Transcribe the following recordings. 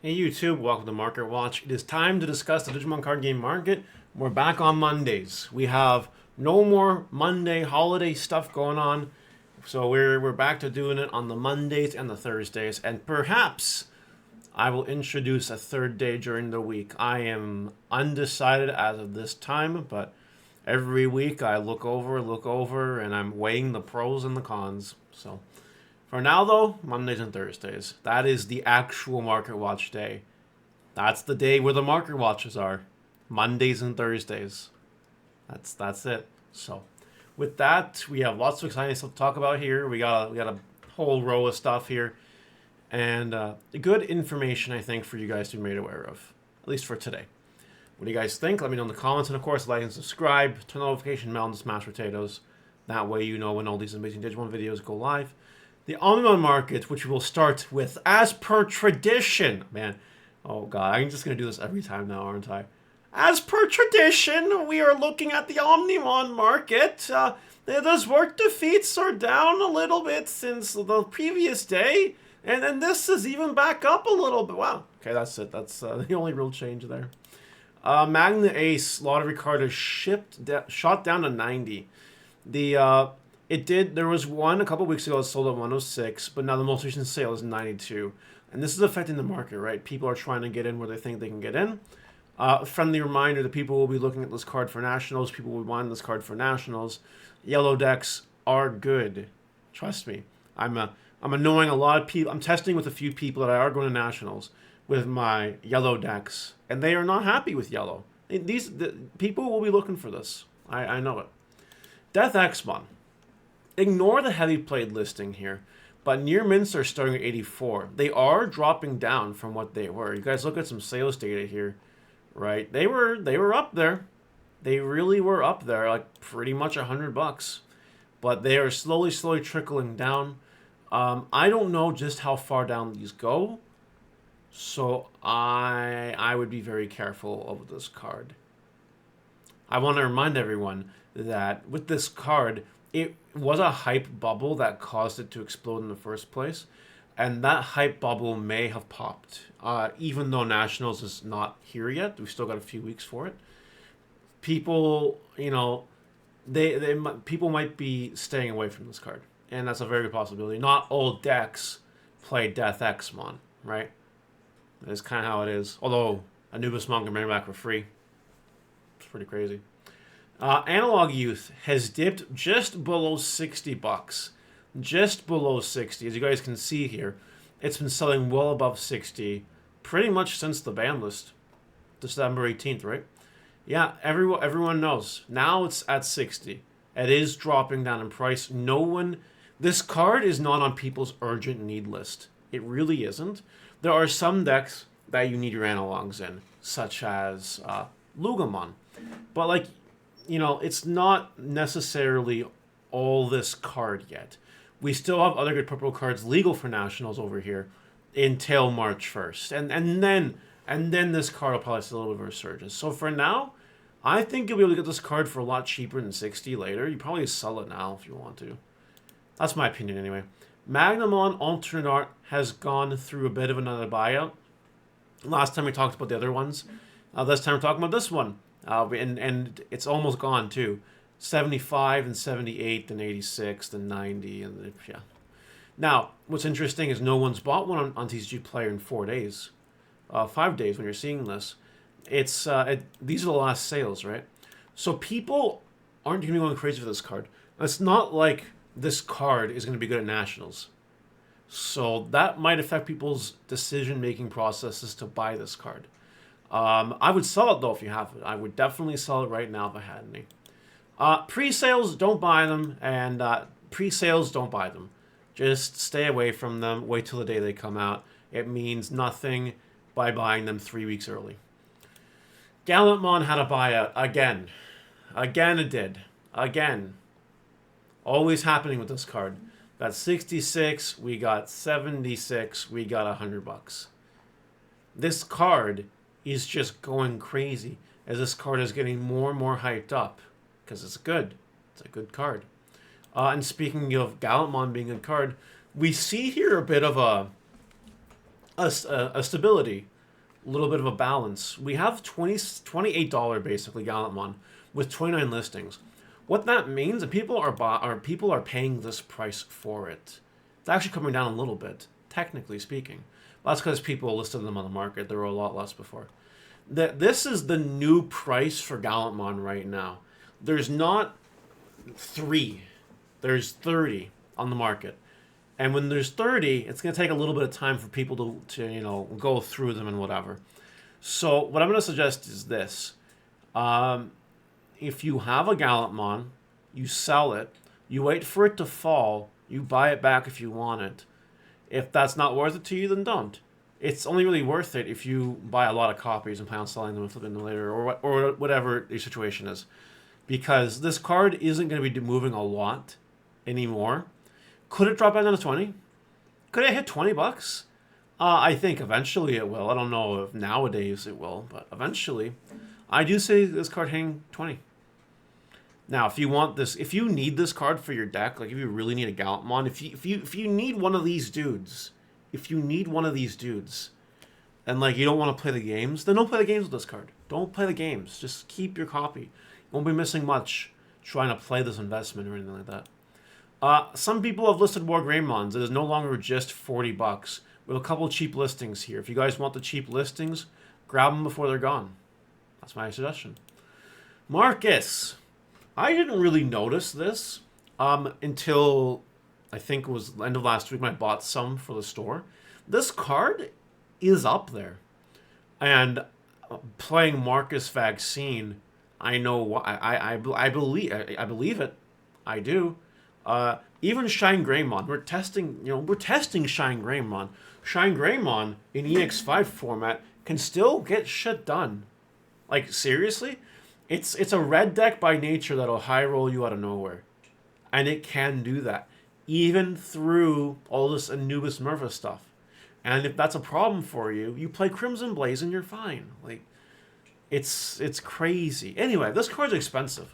Hey YouTube, welcome to Market Watch. It is time to discuss the Digimon card game market. We're back on Mondays. We have no more Monday holiday stuff going on. So we're back to doing it on the Mondays and the Thursdays. And perhaps I will introduce a third day during the week. I am undecided as of this time, but every week I look over, and I'm weighing the pros and the cons. So for now, though, Mondays and Thursdays. That is the actual Market Watch day. That's the day where the Market Watches are. Mondays and Thursdays. That's it. So, with that, we have lots of exciting stuff to talk about here. We got a whole row of stuff here, and good information I think for you guys to be made aware of, at least for today. What do you guys think? Let me know in the comments, and of course, like and subscribe. Turn the notification bell on to smash potatoes. That way, you know when all these amazing Digimon videos go live. The Omnimon market, which we will start with, as per tradition. Man, oh god, I'm just going to do this every time now, aren't I? As per tradition, we are looking at the Omnimon market. Those work defeats are down a little bit since the previous day. And then this is even back up a little bit. Wow. Okay, that's it. That's the only real change there. Magna Ace lottery card is shot down to 90. There was one a couple weeks ago that sold at 106, but now the most recent sale is 92. And this is affecting the market, right? People are trying to get in where they think they can get in. Friendly reminder that people will be looking at this card for Nationals. People will be wanting this card for Nationals. Yellow decks are good. Trust me. I'm annoying a lot of people. I'm testing with a few people that are going to Nationals with my yellow decks, and they are not happy with yellow. People will be looking for this. I know it. Death X-Mon. Ignore the heavy played listing here, but near mints are starting at 84. They are dropping down from what they were. You guys look at some sales data here, right? They were up there. They really were up there, like pretty much $100. But they are slowly trickling down. I don't know just how far down these go, so I would be very careful of this card. I want to remind everyone that with this card, it was a hype bubble that caused it to explode in the first place. And that hype bubble may have popped. Even though Nationals is not here yet. We've still got a few weeks for it. People, people might be staying away from this card. And that's a very good possibility. Not all decks play Death X-Mon, right? That is kind of how it is. Although, Anubis-Mon can bring it back for free. It's pretty crazy. Analog Youth has dipped just below $60. Just below 60. As you guys can see here, it's been selling well above 60 pretty much since the ban list. December 18th, right? Yeah, everyone knows. Now it's at 60. It is dropping down in price. This card is not on people's urgent need list. It really isn't. There are some decks that you need your analogs in, such as Lugamon. But it's not necessarily all this card yet. We still have other good purple cards legal for Nationals over here until March 1st. And then this card will probably see a little bit of a resurgence. So for now, I think you'll be able to get this card for a lot cheaper than 60 later. You probably sell it now if you want to. That's my opinion anyway. Magnamon Alternate Art has gone through a bit of another buyout. Last time we talked about the other ones. This time we're talking about this one. And it's almost gone too. 75 and 78 and 86 and 90 and yeah. Now, what's interesting is no one's bought one on TCG Player in 4 days. 5 days when you're seeing this. These are the last sales, right? So people aren't going to be going crazy for this card. It's not like this card is going to be good at Nationals. So that might affect people's decision-making processes to buy this card. I would sell it, though, if you have it. I would definitely sell it right now if I had any. Pre-sales, don't buy them. And pre-sales, don't buy them. Just stay away from them. Wait till the day they come out. It means nothing by buying them 3 weeks early. Gallantmon had a buyout. Again. Again it did. Again. Always happening with this card. Got 66. We got 76. We got $100. This card is just going crazy as this card is getting more and more hyped up because it's good. It's a good card. And speaking of Gallantmon being a card, we see here a bit of a stability. little bit of a balance. We have $28 basically Gallantmon with 29 listings. What that means is people are paying this price for it. It's actually coming down a little bit, technically speaking. That's because people listed them on the market. There were a lot less before. This is the new price for Gallantmon right now. There's not 3. There's 30 on the market. And when there's 30, it's going to take a little bit of time for people to go through them and whatever. So what I'm going to suggest is this. If you have a Gallantmon, you sell it, you wait for it to fall, you buy it back if you want it. If that's not worth it to you, then don't. It's only really worth it if you buy a lot of copies and plan on selling them and flipping them later, or whatever your situation is. Because this card isn't going to be moving a lot anymore. Could it drop down to 20? Could it hit $20? I think eventually it will. I don't know if nowadays it will, but eventually. I do say this card hitting 20. Now, if you want this, if you need this card for your deck, like if you really need a Gallantmon, if you need one of these dudes, and like you don't want to play the games, then don't play the games with this card. Don't play the games. Just keep your copy. You won't be missing much trying to play this investment or anything like that. Some people have listed more Greymons. It is no longer just $40. We have a couple cheap listings here. If you guys want the cheap listings, grab them before they're gone. That's my suggestion. Marcus. I didn't really notice this until I think it was the end of last week when I bought some for the store. This card is up there. And playing Marcus Vaccine, I know I believe it. I do. Even Shine Greymon, we're testing Shine Greymon. Shine Greymon in EX5 format can still get shit done. Like seriously? It's a red deck by nature that'll high roll you out of nowhere. And it can do that. Even through all this Anubis Murpha stuff. And if that's a problem for you, you play Crimson Blaze and you're fine. Like it's crazy. Anyway, this card's expensive.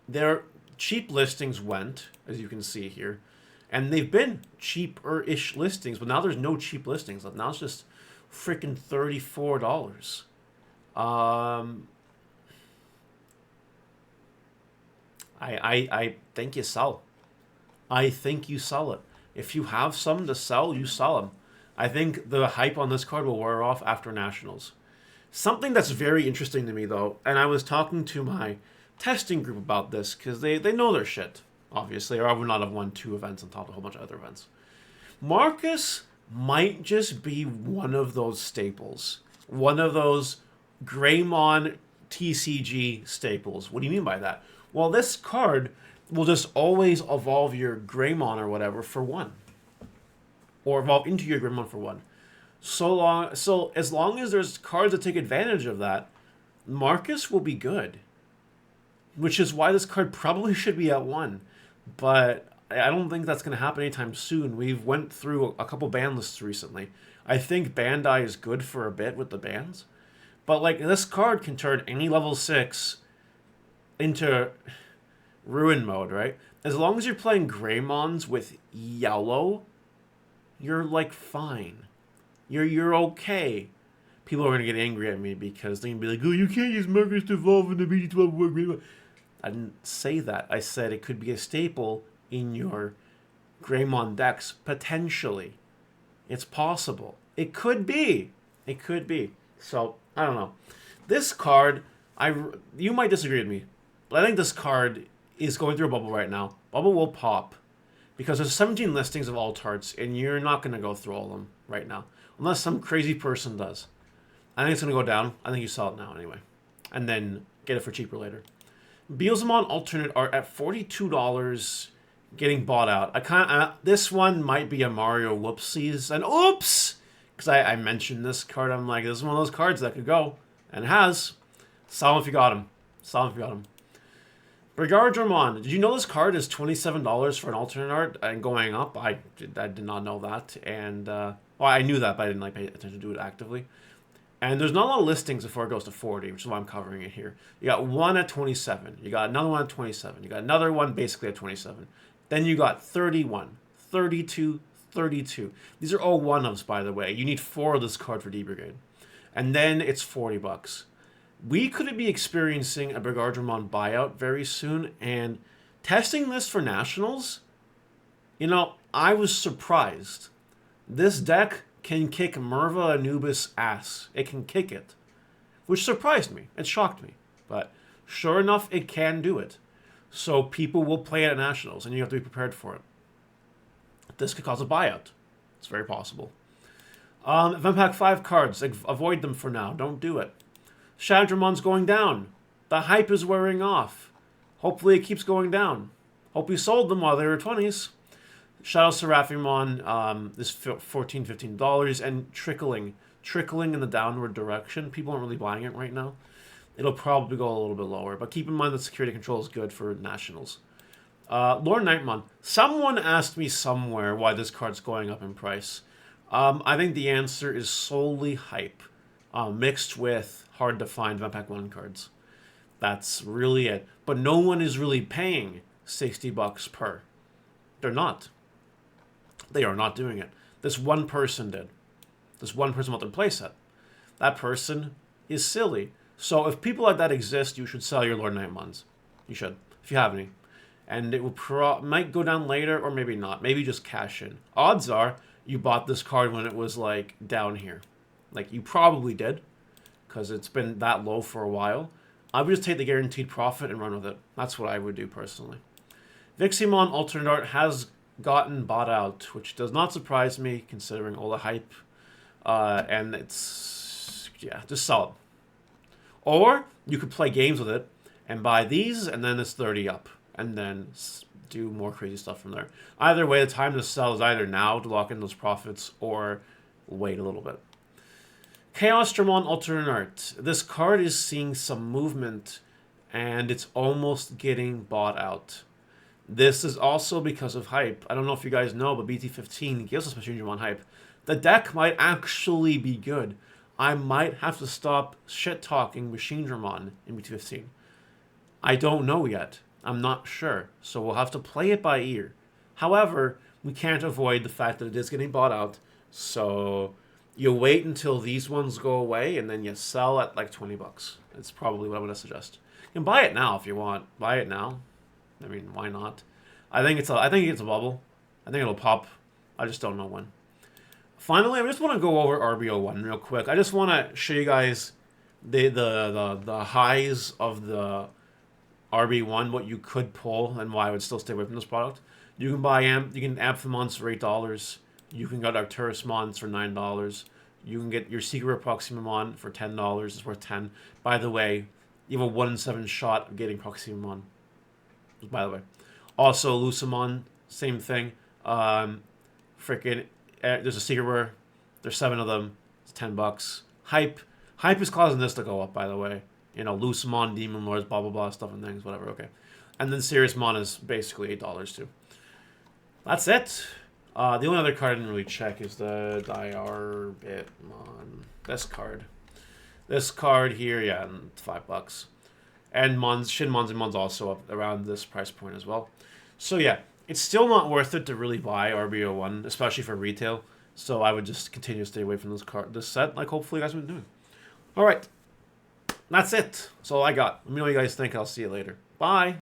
Their cheap listings went, as you can see here. And they've been cheaper-ish listings, but now there's no cheap listings. Now it's just freaking $34. I think you sell. I think you sell it. If you have some to sell, you sell them. I think the hype on this card will wear off after Nationals. Something that's very interesting to me, though, and I was talking to my testing group about this, because they know their shit, obviously, or I would not have won 2 events on top of a whole bunch of other events. Marcus might just be one of those staples. One of those Greymon TCG staples. What do you mean by that? Well, this card will just always evolve your Greymon or whatever for 1. Or evolve into your Greymon for 1. So as long as there's cards that take advantage of that, Marcus will be good. Which is why this card probably should be at 1. But I don't think that's going to happen anytime soon. We've went through a couple ban lists recently. I think Bandai is good for a bit with the bans. But like this card can turn any level 6 into ruin mode, right? As long as you're playing Greymons with yellow, you're like fine. You're okay. People are going to get angry at me because they're going to be like, oh, you can't use Marcus to evolve in the BD12 war Greymon. I didn't say that. I said it could be a staple in your Greymon decks, potentially. It's possible. It could be. It could be. So, I don't know. This card, you might disagree with me, but I think this card is going through a bubble right now. Bubble will pop because there's 17 listings of alt arts, and you're not going to go through all of them right now, unless some crazy person does. I think it's going to go down. I think you sell it now anyway, and then get it for cheaper later. Beelzemon alternate art at $42, getting bought out. This one might be a Mario whoopsies, and oops, because I mentioned this card. I'm like, this is one of those cards that could go, and it has. Sell them if you got him. Sell them if you got him. Brigardramon. Did you know this card is $27 for an alternate art and going up? I did not know that, and well, I knew that, but I didn't like pay attention to it actively. And there's not a lot of listings before it goes to 40, which is why I'm covering it here. You got one at 27. You got another one at 27. You got another one basically at 27. Then you got 31, 32, 32. These are all one-ofs, by the way. You need 4 of this card for D Brigade. And then it's $40. We could be experiencing a Begardermon buyout very soon, and testing this for Nationals, you know, I was surprised. This deck can kick Merva Anubis' ass. It can kick it. Which surprised me. It shocked me. But sure enough, it can do it. So people will play it at Nationals, and you have to be prepared for it. This could cause a buyout. It's very possible. Event Pack 5 cards. Avoid them for now. Don't do it. Shadowdramon's going down. The hype is wearing off. Hopefully it keeps going down. Hope you sold them while they were 20s. Shadow Seraphimon is $14, $15 and trickling in the downward direction. People aren't really buying it right now. It'll probably go a little bit lower, but keep in mind that security control is good for Nationals. Lord Nightmon. Someone asked me somewhere why this card's going up in price. I think the answer is solely hype, mixed with hard-to-find Event Pack 1 cards. That's really it. But no one is really paying $60 per. They're not. They are not doing it. This one person did. This one person bought their playset. That person is silly. So if people like that exist, you should sell your Lord Nightmons. You should, if you have any. And it will might go down later, or maybe not. Maybe just cash in. Odds are you bought this card when it was like down here. Like you probably did, because it's been that low for a while. I would just take the guaranteed profit and run with it. That's what I would do personally. Viximon Alternate Art has gotten bought out, which does not surprise me considering all the hype. And it's, yeah, just sell it. Or you could play games with it and buy these, and then it's 30 up. And then do more crazy stuff from there. Either way, the time to sell is either now to lock in those profits or wait a little bit. Chaos Dramon Alternate Art. This card is seeing some movement, and it's almost getting bought out. This is also because of hype. I don't know if you guys know, but BT15 gives us Machine Dramon hype. The deck might actually be good. I might have to stop shit-talking Machine Dramon in BT15. I don't know yet. I'm not sure. So we'll have to play it by ear. However, we can't avoid the fact that it is getting bought out. So you wait until these ones go away, and then you sell at like $20. It's probably what I'm going to suggest. You can buy it now if you want. Buy it now. I mean, why not? I think it's a bubble. I think it'll pop. I just don't know when. Finally, I just want to go over RBO1 real quick. I just want to show you guys the highs of the RB1, what you could pull, and why I would still stay away from this product. You can buy Amphimons for $8. You can get Arcturusmons for $9. You can get your Secret Proximamon for $10. It's worth $10. By the way, you have a 1 in 7 shot of getting Proximamon. By the way. Also, Lucamon, same thing. There's a Secret Rare. There's 7 of them. It's $10. Hype is causing this to go up, by the way. You know, Lucamon, Demon Lords, blah, blah, blah, stuff and things, whatever, okay. And then Serious Mon is basically $8 too. That's it. The only other card I didn't really check is the Diarbitmon. This card. This card here, yeah, $5. And Shinmon's and Mon's also up around this price point as well. So yeah, it's still not worth it to really buy RBO1, especially for retail. So I would just continue to stay away from this set, like hopefully you guys have been doing. Alright. That's it. That's all I got. Let me know what you guys think. I'll see you later. Bye.